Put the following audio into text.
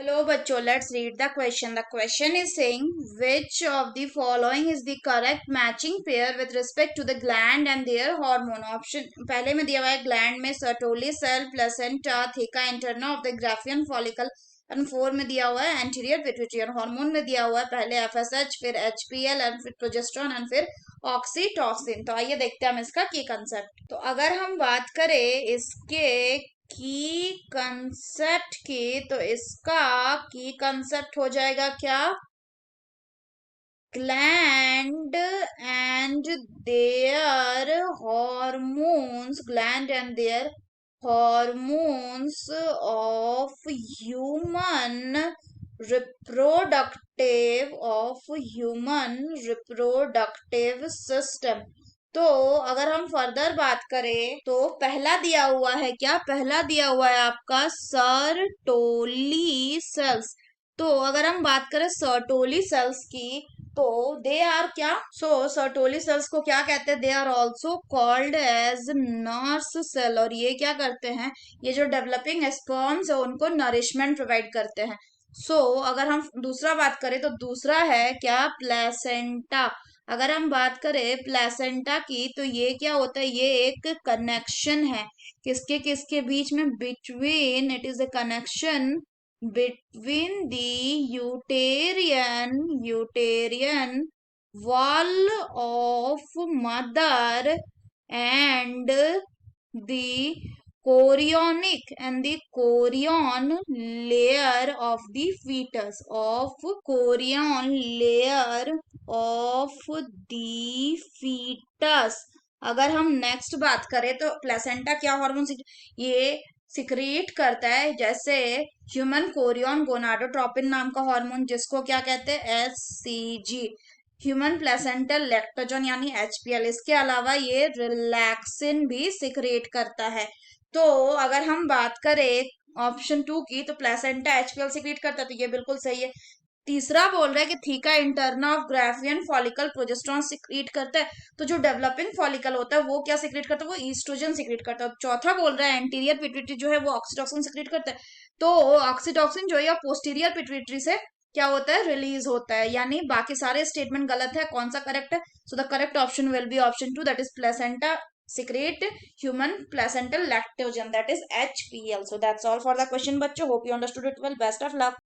Hello, बच्चों. Let's read the question. The question is saying which of the following is the correct matching pair with respect to the gland and their hormone. Option पहले में दिया हुआ है gland में Sertoli cell, placenta, theca interna of the Graafian follicle. and 4 में दिया हुआ है anterior pituitary. और hormone में दिया हुआ है पहले FSH, फिर HPL, और फिर progesterone, और फिर ऑक्सीटोसिन. तो आइए देखते हैं हम इसका की कंसेप्ट. तो अगर हम बात करें इसके की कंसेप्ट की, तो इसका की कंसेप्ट हो जाएगा क्या? Gland and their hormones, gland and their hormones of human reproductive system. तो अगर हम फर्दर बात करें तो पहला दिया हुआ है क्या? पहला दिया हुआ है आपका सर्टोली सेल्स. तो अगर हम बात करें सर्टोली सेल्स की, तो दे आर क्या? सर्टोली सेल्स को क्या कहते हैं? They are also called as nurse cell. और ये क्या करते हैं? ये जो डेवलपिंग स्पर्म्स है उनको नरिशमेंट प्रोवाइड करते हैं. अगर हम दूसरा बात करें तो दूसरा है क्या? प्लेसेंटा. अगर हम बात करें प्लेसेंटा की, तो ये क्या होता है? ये एक कनेक्शन है किसके किसके बीच में? Between, it is a connection between the uterine wall of mother and the chorionic and the chorion layer of the fetus, of chorion layer of the fetus. अगर हम नेक्स्ट बात करें तो प्लेसेंटा क्या हार्मोन ये सिक्रीट करता है? जैसे ह्यूमन कोरियन गोनाडोट्रोपिन नाम का हार्मोन, जिसको क्या कहते हैं? HCG. ह्यूमन प्लेसेंटल लैक्टोजन यानी HPL. इसके अलावा ये रिलैक्सिन भी सिक्रेट करता है. तो अगर हम बात करें ऑप्शन 2 की, तो प्लेसेंटा HPL सिक्रेट करता है, तो ये बिल्कुल सही है. तीसरा बोल रहा है कि theca interna of Graafian follicle progesterone secrete करता है. तो जो डेवलपिंग फॉलिकल होता है वो क्या सिक्रीट करता है? वो ईस्ट्रोजन सिक्रीट करता है. चौथा बोल रहा है एंटीरियर पिट्यूटरी जो है वो ऑक्सीटोसिन सिक्रीट करता है. तो ऑक्सीटोसिन जो है पोस्टीरियर पिट्यूटरी से क्या होता है? रिलीज होता है. यानी बाकी सारे स्टेटमेंट गलत है. कौन सा करेक्ट है? So the correct option will be option 2, that is placenta secrete human placental lactogen, that is HPL. So that's all for the question बच्चों. Hope you understood it well. Best of luck.